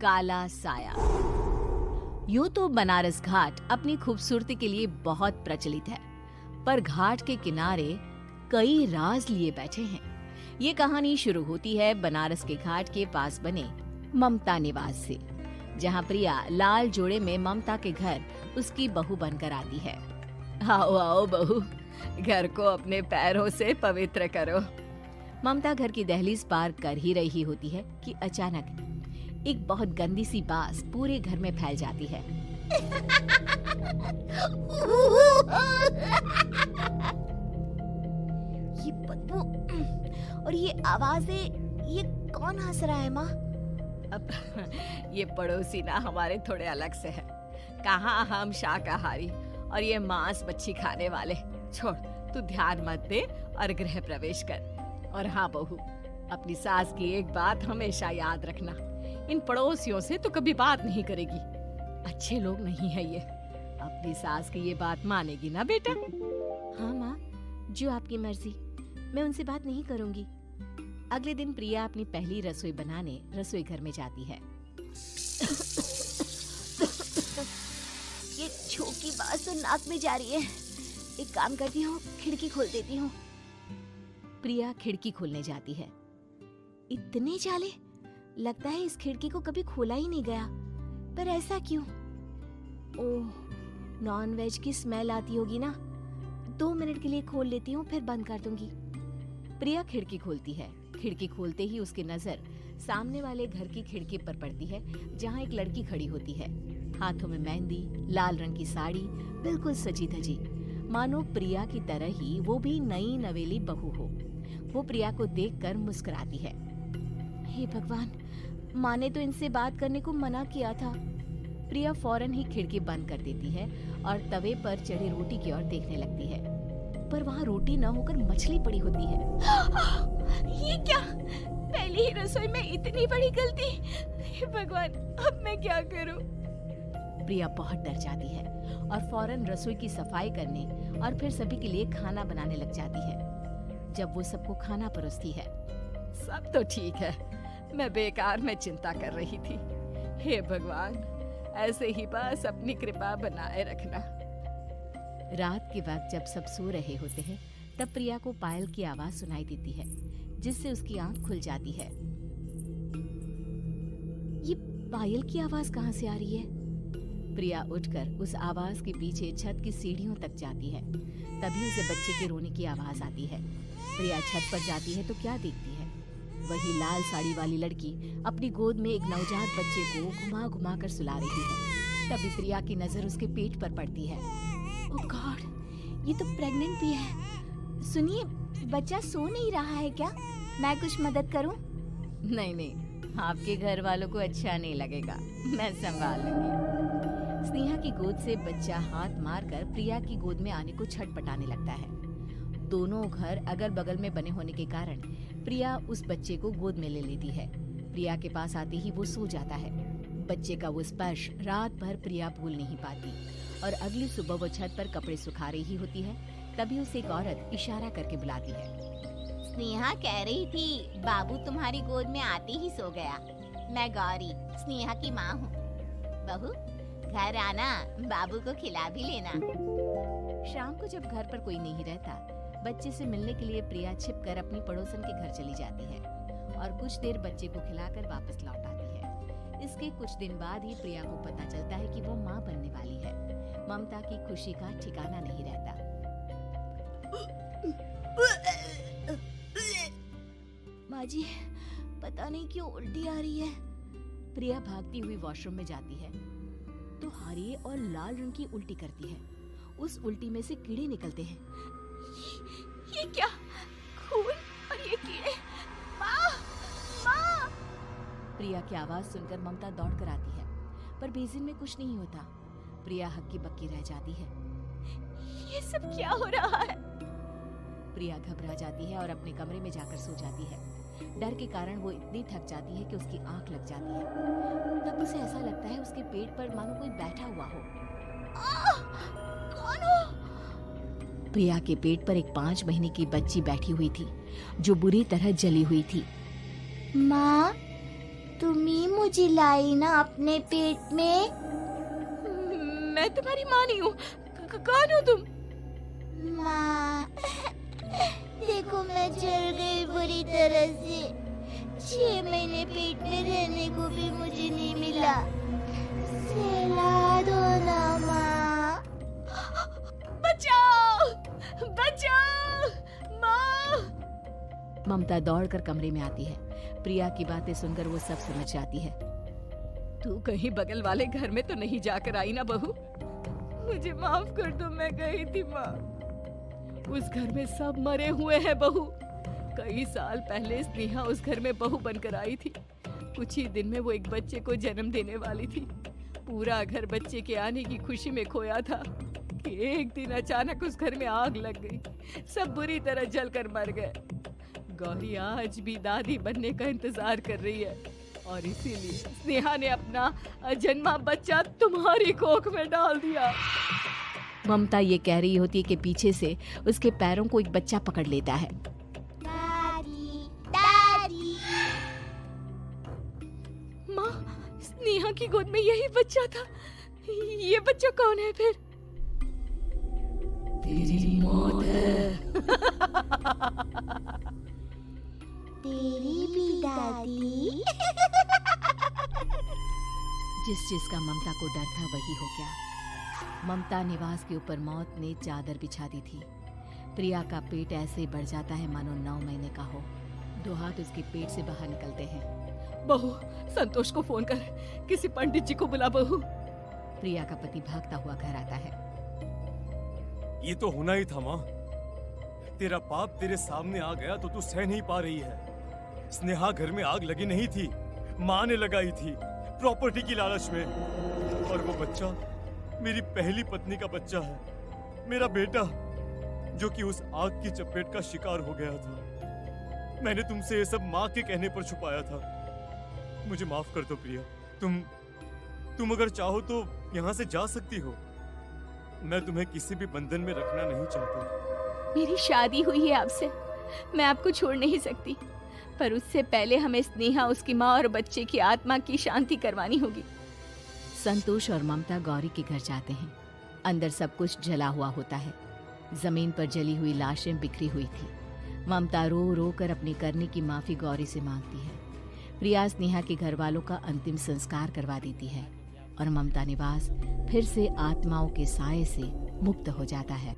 काला साया। यूं तो बनारस घाट अपनी खूबसूरती के लिए बहुत प्रचलित है, पर घाट के किनारे कई राज लिए बैठे हैं। ये कहानी शुरू होती है बनारस के घाट के पास बने ममता निवास से, जहाँ प्रिया लाल जोड़े में ममता के घर उसकी बहू बनकर आती है। आओ आओ बहू, घर को अपने पैरों से पवित्र करो। ममता घर की दहलीज पार कर ही रही होती है कि अचानक एक बहुत गंदी सी बास पूरे घर में फैल जाती है। ये बदबू और ये आवाजें, ये कौन हंस रहा है माँ? अब ये पड़ोसी ना हमारे थोड़े अलग से है। कहाँ हम शाकाहारी और ये मांस मच्छी खाने वाले। छोड़, तू ध्यान मत दे और गृह प्रवेश कर। और हाँ बहू, अपनी सास की एक बात हमेशा याद रखना, इन पड़ोसियों से तो कभी बात नहीं करेगी। अच्छे लोग नहीं है ये। अपनी सास की ये बात मानेगी ना बेटा? हाँ माँ, जो आपकी मर्जी, मैं उनसे बात नहीं करूंगी। अगले दिन प्रिया अपनी पहली रसोई बनाने रसोई घर में जाती है। ये छू की बात तो नाक में जा रही है। एक काम करती हूँ, खिड़की खोल देती हूँ। प्रिया खिड़की खोलने जाती है। इतने जाले, लगता है इस खिड़की को कभी खोला ही नहीं गया। पर ऐसा क्यों? ओह, नॉन वेज की स्मेल आती होगी ना। 2 मिनट के लिए खोल लेती हूँ, फिर बंद कर दूंगी। प्रिया खिड़की खोलती है। खिड़की खोलते ही उसकी नजर सामने वाले घर की खिड़की पर पड़ती है, जहाँ एक लड़की खड़ी होती है, हाथों में मेहंदी, लाल रंग की साड़ी, बिल्कुल सजी धजी, मानो प्रिया की तरह ही वो भी नई नवेली बहू हो। वो प्रिया को देखकर मुस्कुराती है। हे भगवान, माँ ने तो इनसे बात करने को मना किया था। प्रिया फौरन ही खिड़की बंद कर देती है और तवे पर चढ़ी रोटी की ओर देखने लगती है, पर वहाँ रोटी न होकर मछली पड़ी होती है। ये क्या? पहली ही रसोई में इतनी बड़ी गलती। हे भगवान, अब मैं क्या करूं? प्रिया बहुत डर जाती है और फौरन रसोई की सफाई करने और फिर सभी के लिए खाना बनाने लग जाती है। जब वो सबको खाना परोसती है, सब तो ठीक है, मैं बेकार में चिंता कर रही थी। हे भगवान, ऐसे ही बस अपनी कृपा बनाए रखना। रात के वक्त जब सब सो रहे होते हैं, तब प्रिया को पायल की आवाज सुनाई देती है, जिससे उसकी आंख खुल जाती है। ये पायल की आवाज कहाँ से आ रही है? प्रिया उठकर उस आवाज के पीछे छत की सीढ़ियों तक जाती है। तभी उसे बच्चे के रोने की आवाज आती है। प्रिया छत पर जाती है तो क्या देखती है? वही लाल साड़ी वाली लड़की अपनी गोद में एक नवजात बच्चे को घुमा घुमा कर सुला रही है। तभी प्रिया की नजर उसके पेट पर पड़ती है। ओह गॉड, ये तो प्रेग्नेंट भी है। सुनिए, बच्चा सो नहीं रहा है क्या? मैं कुछ मदद करूं? नहीं नहीं, आपके घर वालों को अच्छा नहीं लगेगा, मैं संभाल लूंगी। स्नेहा की गोद से बच्चा हाथ मारकर प्रिया की गोद में आने को छटपटाने लगता है। दोनों घर अगल बगल में बने होने के कारण प्रिया उस बच्चे को गोद में ले लेती है। प्रिया के पास आते ही वो सो जाता है। बच्चे का वो स्पर्श रात भर प्रिया भूल नहीं पाती और अगली सुबह वो छत पर कपड़े सुखा रही होती है। तभी उसे एक औरत इशारा करके बुलाती है। स्नेहा कह रही थी बाबू तुम्हारी गोद में आते ही सो गया। मैं गौरी, स्नेहा की माँ हूँ। बहू, घर आना, बाबू को खिला भी लेना। शाम को जब घर पर कोई नहीं रहता, बच्चे से मिलने के लिए प्रिया छिपकर अपनी पड़ोसन के घर चली जाती है और कुछ देर बच्चे को खिलाकर वापस लौट आती है। इसके कुछ दिन बाद ही प्रिया को पता चलता है कि वो माँ बनने वाली है। ममता की खुशी का ठिकाना नहीं रहता। माँ जी, पता नहीं क्यों उल्टी आ रही है। प्रिया भागती हुई वॉशरूम में जाती है तो हरे और लाल रंग की उल्टी करती है। उस उल्टी में से कीड़े निकलते हैं। ये क्या? खून और ये कीड़े! माँ! माँ! प्रिया की आवाज सुनकर ममता दौड़ कर आती है, पर बेसिन में कुछ नहीं होता। प्रिया हक्की बक्की रह जाती है। ये सब क्या हो रहा है? प्रिया घबरा जाती है और अपने कमरे में जाकर सो जाती है। डर के कारण वो इतनी थक जाती है कि उसकी आंख लग जाती है। तब उसे ऐसा लगता है उसके पेट पर मानो कोई बैठा हुआ हो। कौन हो? प्रिया के पेट पर एक 5 महीने की बच्ची बैठी हुई थी, जो बुरी तरह जली हुई थी। माँ, तुम ही मुझे लाई ना अपने पेट में। मैं तुम्हारी माँ नहीं हूँ। कौन हो तुम? माँ, देखो मैं जल गई बुरी तरह से। 6 महीने पेट में रहने को भी मुझे नहीं मिला। सहला दो ना माँ। बचाओ, बचाओ, माँ। ममता दौड़कर कमरे में आती है। प्रिया की बातें सुनकर वो सब समझ जाती है। तू कहीं बगल वाले घर में तो नहीं जाकर आई ना बहू? मुझे माफ कर दो, मैं गई थी माँ। उस घर में सब मरे हुए हैं बहू। कई साल पहले स्नेहा उस घर में बहू बनकर आई थी। कुछ ही दिन में वो एक बच्चे को जन्म देने वाली थी। पूरा घर बच्चे के आने की खुशी में खोया था कि एक दिन अचानक उस घर में आग लग गई। सब बुरी तरह जलकर मर गए। गौरी आज भी दादी बनने का इंतजार कर रही है और इसीलिए स्नेहा ने अपना अजन्मा बच्चा तुम्हारी कोख में डाल दिया। ममता ये कह रही होती है कि पीछे से उसके पैरों को एक बच्चा पकड़ लेता है। दादी, दादी। माँ, स्नेहा की गोद में यही बच्चा था। ये बच्चा कौन है फिर? तेरी मौत है। तेरी भी दादी। जिस चीज का ममता को डर था वही हो गया। ममता निवास के ऊपर मौत ने चादर बिछा दी थी। प्रिया का पेट ऐसे बढ़ जाता है मानो 9 महीने का हो। 2 हाथ उसके पेट से बाहर निकलते हैं। बहू, संतोष को फोन कर, किसी पंडित जी को बुला बहू। प्रिया का पति भागता हुआ घर आता है। ये तो होना ही था माँ। तेरा बाप तेरे सामने आ गया तो तू सह नहीं पा रही है। स्नेहा घर में आग लगी नहीं थी, माँ ने लगाई थी प्रॉपर्टी की लालच में। और वो बच्चा मेरी पहली पत्नी का बच्चा है, मेरा बेटा, जो कि उस आग की चपेट का शिकार हो गया था। मैंने तुमसे ये सब माँ के कहने पर छुपाया था। मुझे माफ कर दो प्रिया। तुम अगर चाहो तो यहाँ से जा सकती हो। मैं तुम्हें किसी भी बंधन में रखना नहीं चाहता। मेरी शादी हुई है आपसे, मैं आपको छोड़ नहीं सकती, पर उससे पहले हमें स्नेहा, उसकी माँ और बच्चे की आत्मा की शांति करवानी होगी। संतोष और ममता गौरी के घर जाते हैं। अंदर सब कुछ जला हुआ होता है। जमीन पर जली हुई लाशें बिखरी हुई थी। ममता रो रो कर अपनी करने की माफी गौरी से मांगती है। प्रिया स्नेहा के घर वालों का अंतिम संस्कार करवा देती है और ममता निवास फिर से आत्माओं के साए से मुक्त हो जाता है।